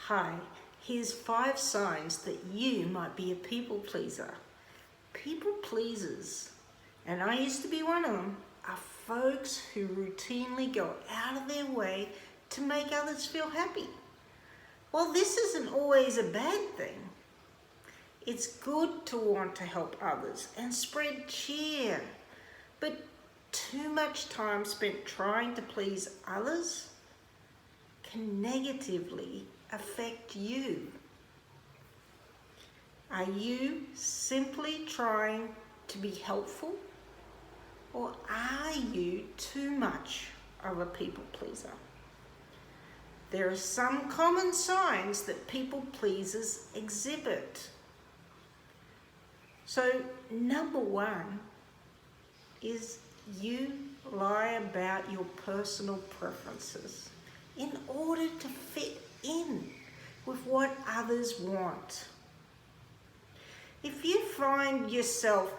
Hi, here's 5 signs that you might be a people pleaser. People pleasers, and I used to be one of them, are folks who routinely go out of their way to make others feel happy. Well, this isn't always a bad thing. It's good to want to help others and spread cheer, but too much time spent trying to please others can negatively affect you. Are you simply trying to be helpful, or are you too much of a people pleaser? There are some common signs that people pleasers exhibit. So, number 1 is you lie about your personal preferences in order to fit in with what others want. If you find yourself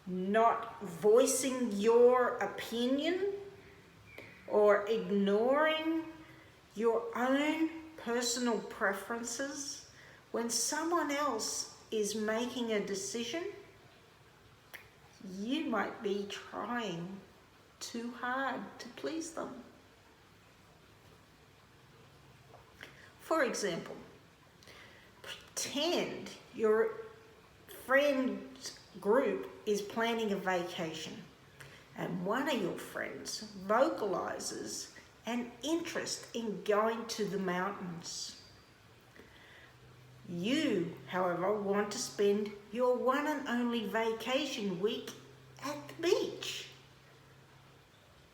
not voicing your opinion or ignoring your own personal preferences when someone else is making a decision, you might be trying too hard to please them. For example, pretend your friend's group is planning a vacation and one of your friends vocalizes an interest in going to the mountains. You, however, want to spend your one and only vacation week at the beach.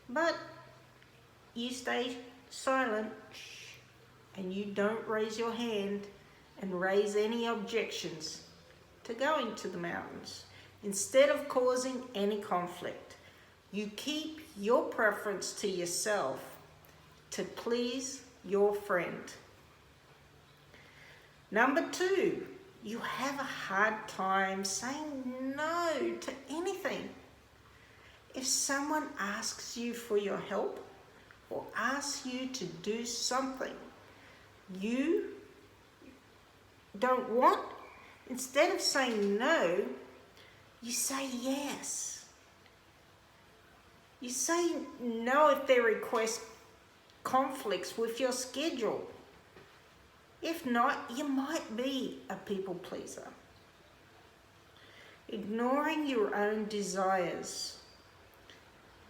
But you stay silent and you don't raise your hand and raise any objections to going to the mountains. Instead of causing any conflict, you keep your preference to yourself to please your friend. Number 2, you have a hard time saying no to anything. If someone asks you for your help or asks you to do something you don't want, instead of saying no, you say yes. You say no if their request conflicts with your schedule. If not, you might be a people pleaser. Ignoring your own desires,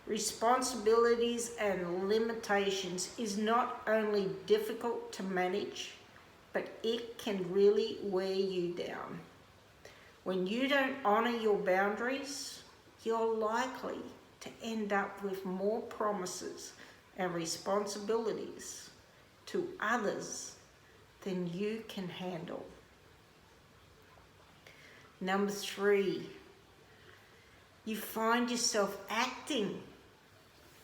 responsibilities and limitations is not only difficult to manage, but it can really wear you down. When you don't honor your boundaries, you're likely to end up with more promises and responsibilities to others than you can handle. Number 3, you find yourself acting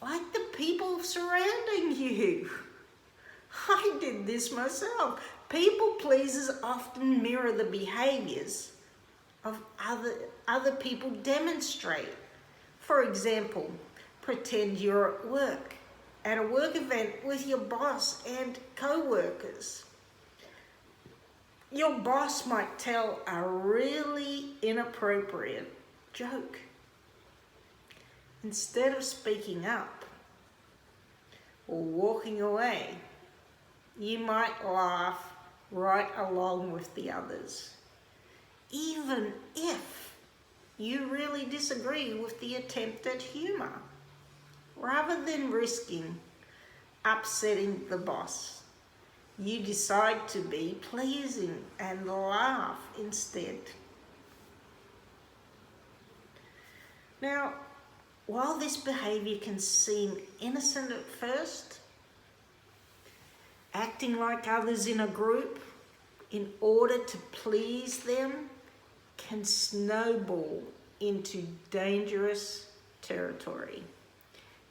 like the people surrounding you. I did this myself. People pleasers often mirror the behaviors of other people demonstrate. For example, pretend you're at a work event with your boss and co-workers. Your boss might tell a really inappropriate joke. Instead of speaking up or walking away, you might laugh right along with the others, even if you really disagree with the attempt at humor, rather than risking upsetting the boss. You decide to be pleasing and laugh instead. Now, while this behavior can seem innocent at first, acting like others in a group in order to please them can snowball into dangerous territory.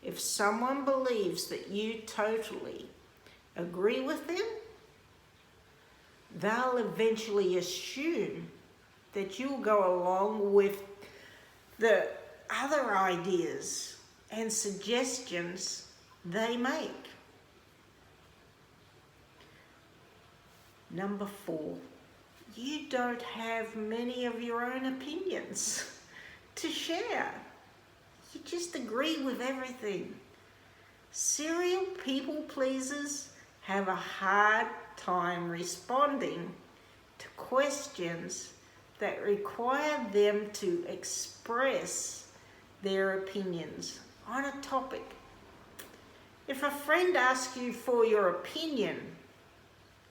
If someone believes that you totally agree with them, they'll eventually assume that you'll go along with the other ideas and suggestions they make. Number 4, you don't have many of your own opinions to share. You just agree with everything. Serial people pleasers have a hard time responding to questions that require them to express their opinions on a topic. If a friend asks you for your opinion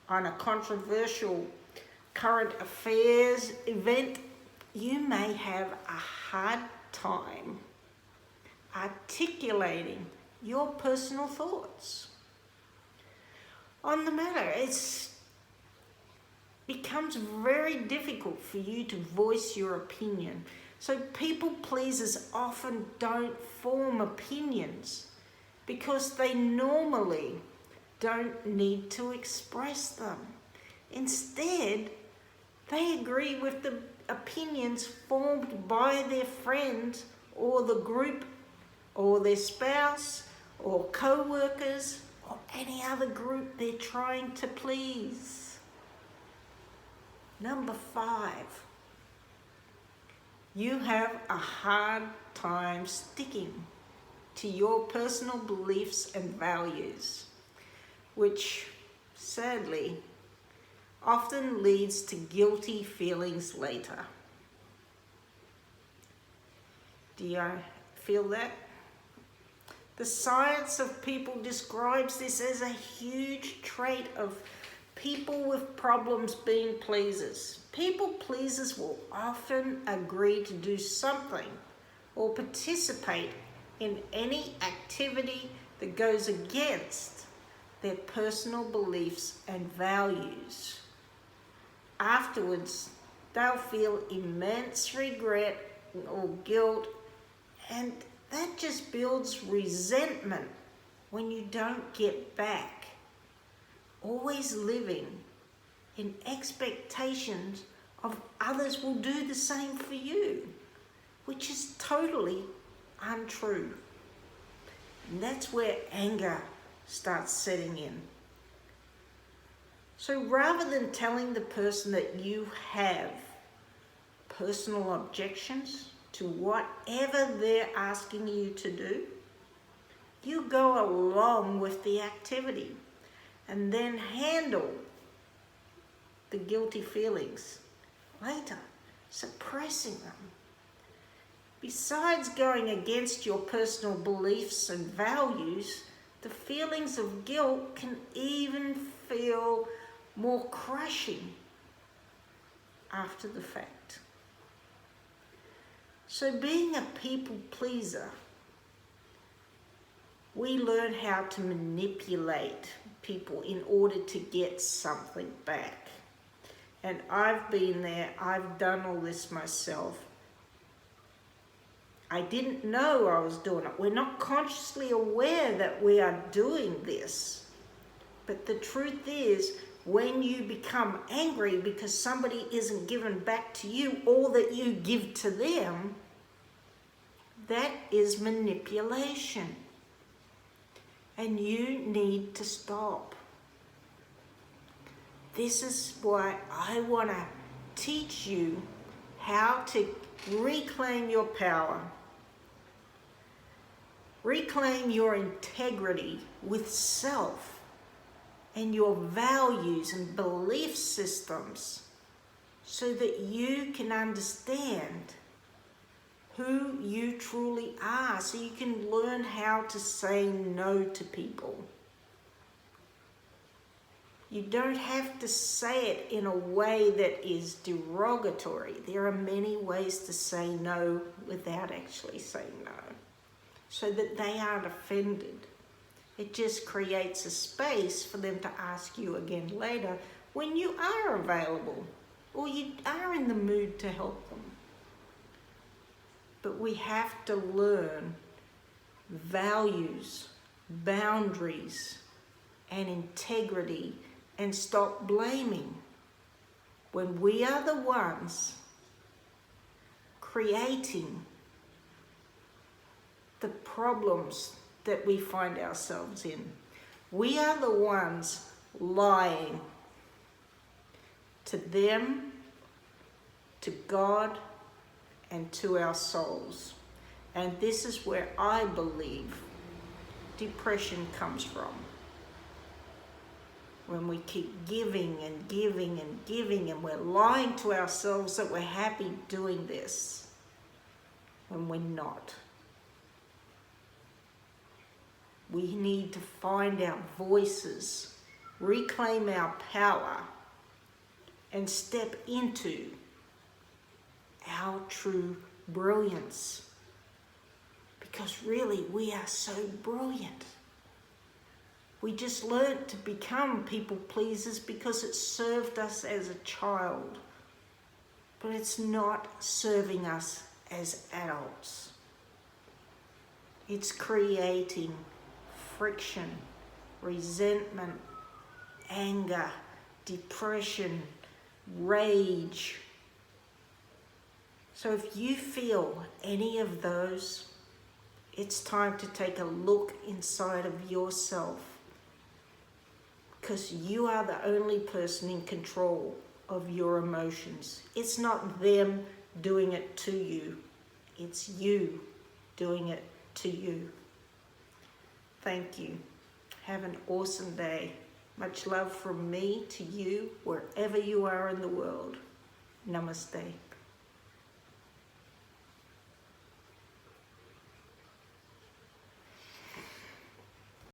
on a controversial current affairs event, you may have a hard time articulating your personal thoughts on the matter. It becomes very difficult for you to voice your opinion. So people pleasers often don't form opinions because they normally don't need to express them. Instead, they agree with the opinions formed by their friends or the group or their spouse or co-workers or any other group they're trying to please. Number 5, you have a hard time sticking to your personal beliefs and values, which sadly often leads to guilty feelings later. Do you feel that? The science of people describes this as a huge trait of people with problems being pleasers. People pleasers will often agree to do something or participate in any activity that goes against their personal beliefs and values. Afterwards, they'll feel immense regret or guilt, and that just builds resentment when you don't get back. Always living in expectations of others will do the same for you, which is totally untrue. And that's where anger starts setting in. So rather than telling the person that you have personal objections to whatever they're asking you to do, you go along with the activity and then handle the guilty feelings later, suppressing them. Besides going against your personal beliefs and values, the feelings of guilt can even feel more crushing after the fact. So being a people pleaser, we learn how to manipulate people in order to get something back. And I've been there, I've done all this myself. I didn't know I was doing it. We're not consciously aware that we are doing this. But the truth is, when you become angry because somebody isn't given back to you all that you give to them, that is manipulation. And you need to stop. This is why I want to teach you how to reclaim your power. Reclaim your integrity with self and your values and belief systems so that you can understand who you truly are, so you can learn how to say no to people. You don't have to say it in a way that is derogatory. There are many ways to say no without actually saying no, so that they aren't offended. It just creates a space for them to ask you again later when you are available or you are in the mood to help them. But we have to learn values, boundaries, and integrity and stop blaming when we are the ones creating the problems that we find ourselves in. We are the ones lying to them, to God, and to our souls. And this is where I believe depression comes from. When we keep giving and giving and giving, and we're lying to ourselves that we're happy doing this, when we're not. We need to find our voices, reclaim our power, and step into our true brilliance. Because really, we are so brilliant. We just learned to become people pleasers because it served us as a child. But it's not serving us as adults. It's creating friction, resentment, anger, depression, rage. So if you feel any of those, it's time to take a look inside of yourself, because you are the only person in control of your emotions. It's not them doing it to you. It's you doing it to you. Thank you. Have an awesome day. Much love from me to you, wherever you are in the world. Namaste.